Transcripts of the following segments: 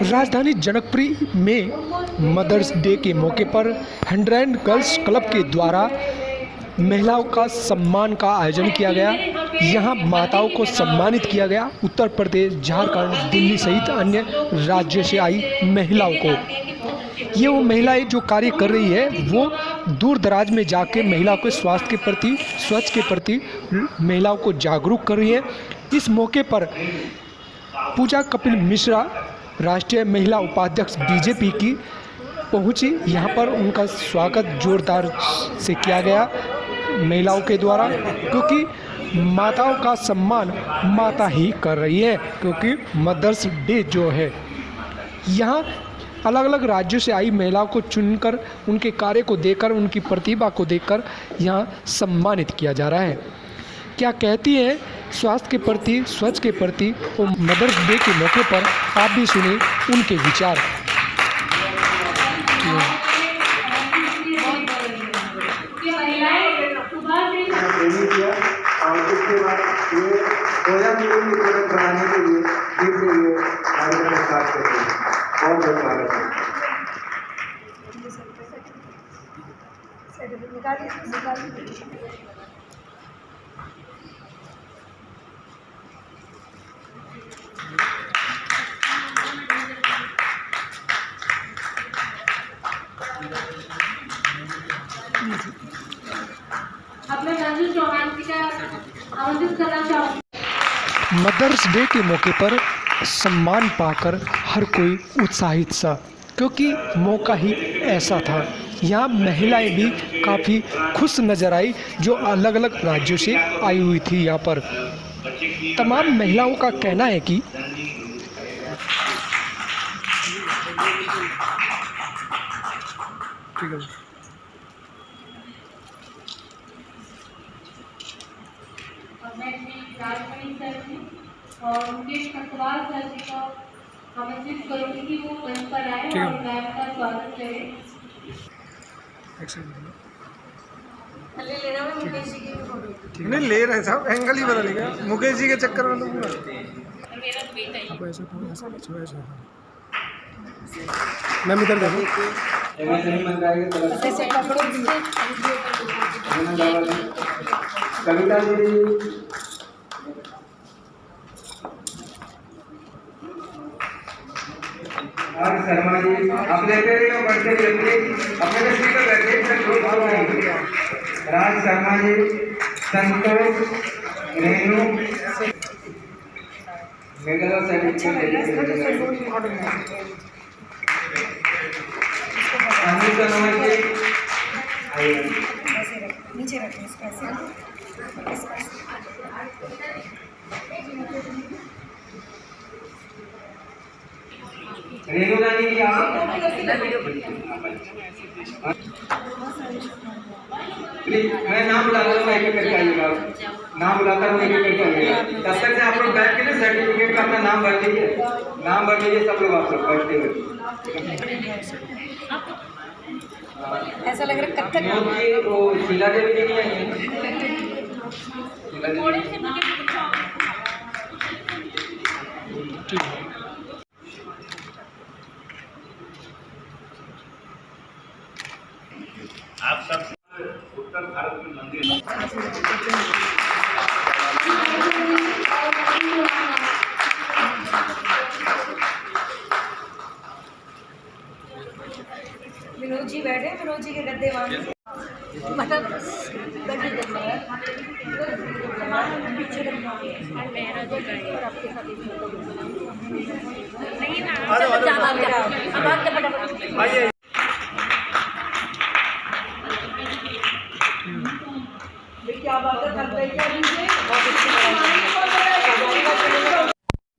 राजधानी जनकपुरी में mother's day के मौके पर 100 गर्ल्स क्लब के द्वारा महिलाओं का सम्मान का आयोजन किया गया। यहां माताओं को सम्मानित किया गया। उत्तर प्रदेश, झारखंड, दिल्ली सहित अन्य राज्यों से आई महिलाओं को। ये वो महिलाएं जो कार्य कर रही है वो दूर दराज में जाके महिलाओं के स्वास्थ्य के प्रति, स्वच्छ के प्रति महिलाओं को जागरूक कर रही है। इस मौके पर पूजा कपिल मिश्रा, राष्ट्रीय महिला उपाध्यक्ष बीजेपी की पहुंची। यहां पर उनका स्वागत जोरदार से किया गया महिलाओं के द्वारा, क्योंकि माताओं का सम्मान माता ही कर रही है। क्योंकि मदर्स डे जो है, यहाँ अलग अलग राज्यों से आई महिलाओं को चुनकर, उनके कार्य को देखकर, उनकी प्रतिभा को देखकर यहाँ सम्मानित किया जा रहा है। क्या कहती हैं स्वास्थ्य के प्रति, स्वच्छ के प्रति और मदर्स डे के मौके पर, आप भी सुने उनके विचार। और उसके बाद ये सोया मिली प्रोडक्ट बनाने के लिए फिर से ये कार्यक्रम स्टार्ट करते हैं। बहुत बहुत स्वागत है। मदर्स डे के मौके पर सम्मान पाकर हर कोई उत्साहित सा, क्योंकि मौका ही ऐसा था। यहाँ महिलाएं भी काफ़ी खुश नज़र आई जो अलग अलग राज्यों से आई हुई थी। यहाँ पर तमाम महिलाओं का कहना है कि और उनके खतवाल सर जी को आमंत्रित करूँगी कि वो मंच पर आए और मैम का स्वागत करें। मुकेश जी की फोटो नहीं ले रहे साहब, एंगल ही बदल गया मुकेश जी के चक्कर में। तो मैम इधर देखो, कविता जी, और शर्मा जी, आप लेते रहिए और बढ़ते रहिए, अपने सीट पर बैठिए। राज शर्मा जी, संतोष, रेणु, मेडल सर्टिफिकेट नीचे रखें इसको ऐसे। रेणु रानी जी, आप मैं नाम बुला रहा हूँ, एक एक करके आइएगा। नाम बुलाता हूँ, एक एक करके आइएगा। तब तक से आप लोग बैठ के ना सर्टिफिकेट का अपना नाम भर लीजिए, नाम भर लीजिए सब लोग, आप लोग बैठते हुए। ऐसा लग रहा है कत्थक। वो शीला देवी जी नहीं आई है। आप सब उत्तर भारत में मंदिर विनोद जी बैठे, विनोद जी के गद्दे वहाँ आइए।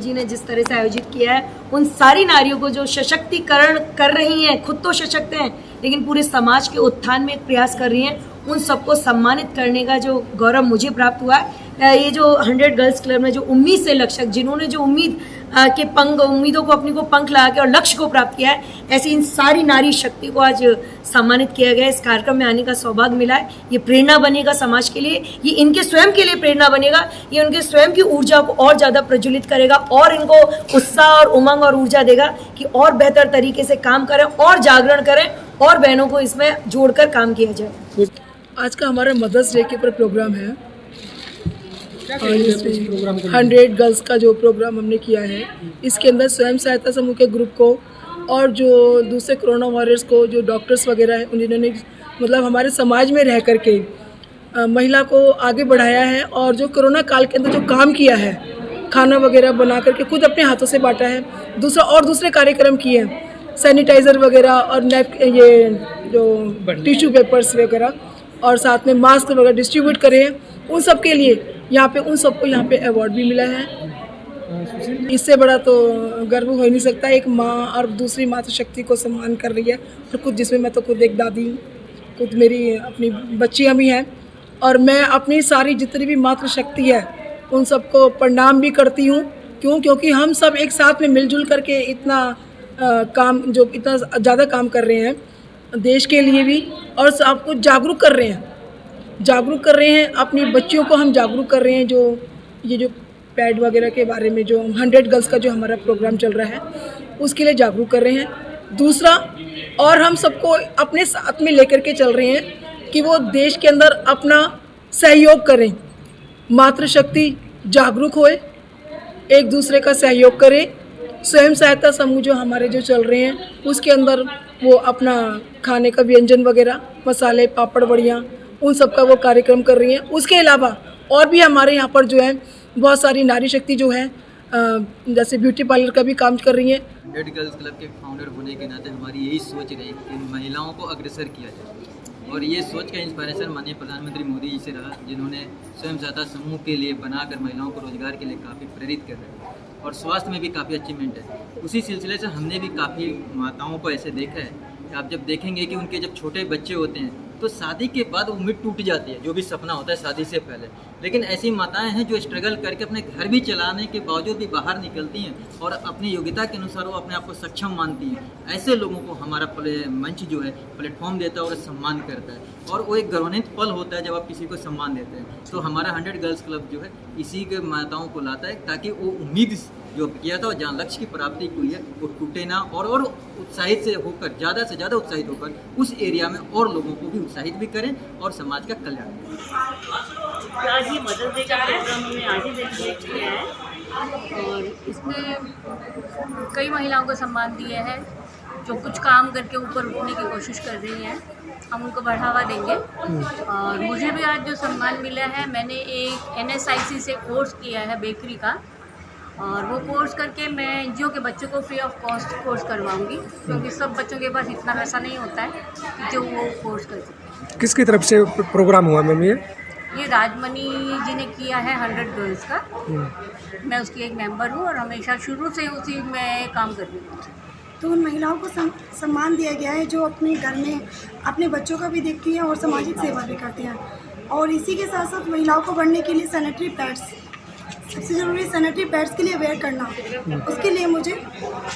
जी ने जिस तरह से आयोजित किया है, उन सारी नारियों को जो सशक्तिकरण कर रही हैं, खुद तो सशक्त हैं लेकिन पूरे समाज के उत्थान में एक प्रयास कर रही हैं, उन सबको सम्मानित करने का जो गौरव मुझे प्राप्त हुआ है। ये जो 100 गर्ल्स क्लब में जो उम्मीद से लक्षक, जिन्होंने जो उम्मीद के पंख, उम्मीदों को अपनी को पंख लगा के और लक्ष्य को प्राप्त किया है, ऐसी इन सारी नारी शक्ति को आज सम्मानित किया गया है। इस कार्यक्रम में आने का सौभाग्य मिला है। ये प्रेरणा बनेगा समाज के लिए, ये इनके स्वयं के लिए प्रेरणा बनेगा, ये उनके स्वयं की ऊर्जा को और ज़्यादा प्रज्वलित करेगा और इनको उत्साह और उमंग और ऊर्जा देगा कि और बेहतर तरीके से काम करें और जागरण करें और बहनों को इसमें जोड़कर काम किया जाए। आज का हमारा मदर्स डे के ऊपर प्रोग्राम है और इसमें 100 गर्ल्स का जो प्रोग्राम हमने किया है, इसके अंदर स्वयं सहायता समूह के ग्रुप को और जो दूसरे कोरोना वॉरियर्स को, जो डॉक्टर्स वगैरह हैं, उन्होंने मतलब हमारे समाज में रह करके महिला को आगे बढ़ाया है और जो कोरोना काल के अंदर जो काम किया है, खाना वगैरह बना करके खुद अपने हाथों से बांटा है, दूसरे कार्यक्रम किए हैं, सैनिटाइज़र वगैरह और ये जो टिश्यू पेपर्स वगैरह और साथ में मास्क वगैरह डिस्ट्रीब्यूट करे हैं, उन सब के लिए यहाँ पे उन सबको यहाँ पे अवार्ड भी मिला है। इससे बड़ा तो गर्व हो ही नहीं सकता। एक माँ और दूसरी मातृशक्ति को सम्मान कर रही है और खुद जिसमें मैं तो खुद एक दादी हूँ, खुद मेरी अपनी बच्चियाँ भी हैं और मैं अपनी सारी जितनी भी मातृशक्ति है उन सबको प्रणाम भी करती हूँ। क्योंकि हम सब एक साथ में मिलजुल करके इतना इतना ज़्यादा काम कर रहे हैं देश के लिए भी और सबको जागरूक कर रहे हैं, अपनी बच्चियों को हम जागरूक कर रहे हैं। जो पैड वगैरह के बारे में जो 100 गर्ल्स का जो हमारा प्रोग्राम चल रहा है उसके लिए जागरूक कर रहे हैं। दूसरा, और हम सबको अपने साथ में लेकर के चल रहे हैं कि वो देश के अंदर अपना सहयोग करें, मातृशक्ति जागरूक होए, एक दूसरे का सहयोग करें। स्वयं सहायता समूह जो हमारे जो चल रहे हैं उसके अंदर वो अपना खाने का व्यंजन वगैरह, मसाले, पापड़, बड़ियाँ, उन सब का वो कार्यक्रम कर रही हैं। उसके अलावा और भी हमारे यहाँ पर जो है बहुत सारी नारी शक्ति जो है जैसे ब्यूटी पार्लर का भी काम कर रही हैं। 100 गर्ल्स क्लब के फाउंडर होने के नाते हमारी यही सोच रही कि महिलाओं को अग्रसर किया जाए और ये सोच का इंस्पिरेशन माननीय प्रधानमंत्री मोदी जी से रहा, जिन्होंने स्वयं सहायता समूह के लिए बनाकर महिलाओं को रोजगार के लिए काफ़ी प्रेरित कर रहे हैं और स्वास्थ्य में भी काफ़ी अचीवमेंट है। उसी सिलसिले से हमने भी काफ़ी माताओं को ऐसे देखा है कि आप जब देखेंगे कि उनके जब छोटे बच्चे होते हैं तो शादी के बाद उम्मीद टूट जाती है, जो भी सपना होता है शादी से पहले। लेकिन ऐसी माताएं हैं जो स्ट्रगल करके अपने घर भी चलाने के बावजूद भी बाहर निकलती हैं और अपनी योग्यता के अनुसार वो अपने आप को सक्षम मानती हैं। ऐसे लोगों को हमारा मंच जो है प्लेटफॉर्म देता है और सम्मान करता है और वो एक गौरवान्वित पल होता है जब आप किसी को सम्मान देते हैं। तो हमारा 100 गर्ल्स क्लब जो है इसी के माताओं को लाता है ताकि वो उम्मीद जो किया था और जहाँ लक्ष्य की प्राप्ति हुई है वो टूटे ना और उत्साहित से होकर ज़्यादा से ज़्यादा उत्साहित होकर उस एरिया में और लोगों को भी उत्साहित भी करें और समाज का कल्याण करें। आज ये मदर्स डे का प्रोग्राम हमने आज ही सेलिब्रेट किया है और इसमें कई महिलाओं को सम्मान दिया है जो कुछ काम करके ऊपर उठने की कोशिश कर रही हैं। हम उनको बढ़ावा देंगे और मुझे भी आज जो सम्मान मिला है, मैंने एक NSIC से कोर्स किया है बेकरी का और वो कोर्स करके मैं एनजीओ के बच्चों को फ्री ऑफ कॉस्ट कोर्स करवाऊंगी क्योंकि सब बच्चों के पास इतना पैसा नहीं होता है कि जो वो कोर्स कर सकें। किसकी तरफ से प्रोग्राम हुआ मैम? ये राजमणि जी ने किया है 100 गर्ल्स का। मैं उसकी एक मेंबर हूँ और हमेशा शुरू से उसी में काम कर रही हूँ। तो उन महिलाओं को सम्मान दिया गया है जो अपने घर में अपने बच्चों का भी देखती हैं और सामाजिक सेवा भी करती हैं। और इसी के साथ साथ महिलाओं को बढ़ने के लिए सैनिटरी पैड्स, सबसे ज़रूरी सैनिटरी पैड्स के लिए अवेयर करना, उसके लिए मुझे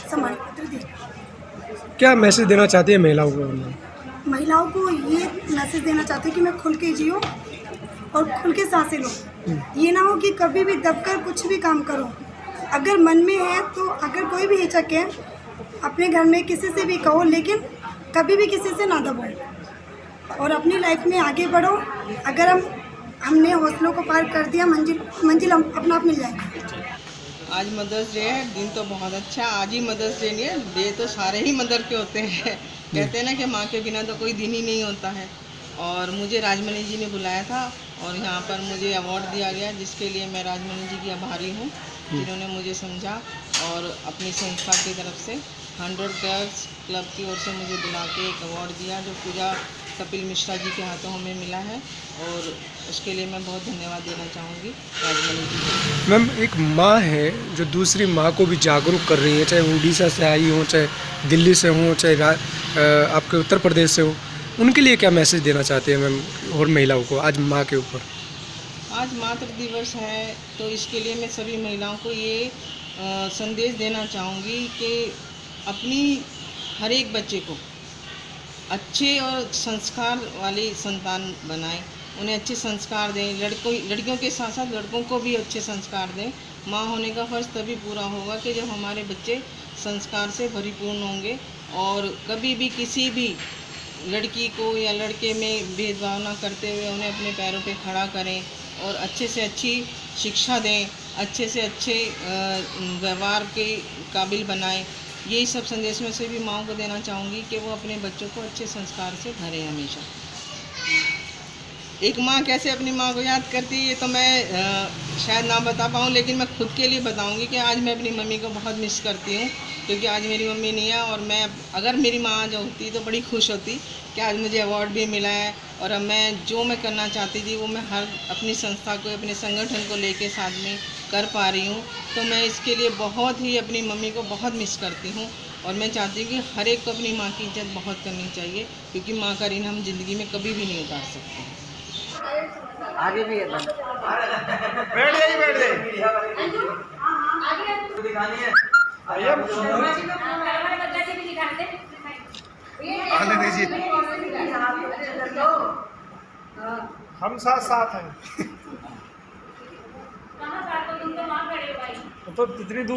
सम्मान पत्र दिया। क्या मैसेज देना चाहती है महिलाओं को? महिलाओं को ये मैसेज देना चाहती हूँ कि मैं खुल के जियो और खुल के सांसें लो। ये ना हो कि कभी भी दबकर कुछ भी काम करो। अगर मन में है तो अगर कोई भी हिचक है अपने घर में किसी से भी कहो, लेकिन कभी भी किसी से ना दबो और अपनी लाइफ में आगे बढ़ो। अगर हमने हौसलों को पार कर दिया, मंजिल हम अपना आप मिल जाएगी। आज मदर्स डे है, दिन तो बहुत अच्छा। आज ही मदर्स डे नहीं है, डे तो सारे ही मदर के होते हैं। कहते हैं ना कि माँ के बिना तो कोई दिन ही नहीं होता है। और मुझे राजमणि जी ने बुलाया था और यहाँ पर मुझे अवार्ड दिया गया, जिसके लिए मैं राजमणि जी की आभारी हूँ, जिन्होंने मुझे समझा और अपनी संस्था की तरफ से 100 गर्ल्स क्लब की ओर से मुझे बुला के एक अवार्ड दिया जो पूजा कपिल मिश्रा जी के हाथों हमें मिला है और उसके लिए मैं बहुत धन्यवाद देना चाहूँगी राजमणि जी को। मैम, एक माँ है जो दूसरी माँ को भी जागरूक कर रही है, चाहे उड़ीसा से आई हो, चाहे दिल्ली से हो, चाहे आपके उत्तर प्रदेश से हो, उनके लिए क्या मैसेज देना चाहते हैं मैम और महिलाओं को आज माँ के ऊपर? आज मातृ दिवस है तो इसके लिए मैं सभी महिलाओं को ये संदेश देना चाहूँगी कि अपनी हर एक बच्चे को अच्छे और संस्कार वाली संतान बनाएं, उन्हें अच्छे संस्कार दें। लड़कियों के साथ साथ लड़कों को भी अच्छे संस्कार दें। माँ होने का फ़र्ज़ तभी पूरा होगा कि जब हमारे बच्चे संस्कार से परिपूर्ण होंगे और कभी भी किसी भी लड़की को या लड़के में भेदभाव ना करते हुए उन्हें अपने पैरों पे खड़ा करें और अच्छे से अच्छी शिक्षा दें, अच्छे से अच्छे व्यवहार के काबिल बनाएं। यही सब संदेश में से भी माँओं को देना चाहूँगी कि वो अपने बच्चों को अच्छे संस्कार से भरें हमेशा। एक माँ कैसे अपनी माँ को याद करती है ये तो मैं शायद ना बता पाऊँ, लेकिन मैं खुद के लिए बताऊँगी कि आज मैं अपनी मम्मी को बहुत मिस करती हूँ, क्योंकि आज मेरी मम्मी नहीं है। और मैं अगर मेरी माँ आज होती तो बड़ी खुश होती कि आज मुझे अवार्ड भी मिला है और अब मैं जो मैं करना चाहती थी वो मैं हर अपनी संस्था को, अपने संगठन को लेके साथ में कर पा रही हूँ। तो मैं इसके लिए बहुत ही अपनी मम्मी को बहुत मिस करती हूँ और मैं चाहती हूँ कि हर एक को अपनी माँ की इज्जत बहुत करनी चाहिए, क्योंकि माँ का ऋण हम ज़िंदगी में कभी भी नहीं उतार सकते। आगे भी है बैठ जाइए। दिखानी है आने दीजिए, हम साथ हैं। तो इतनी दूर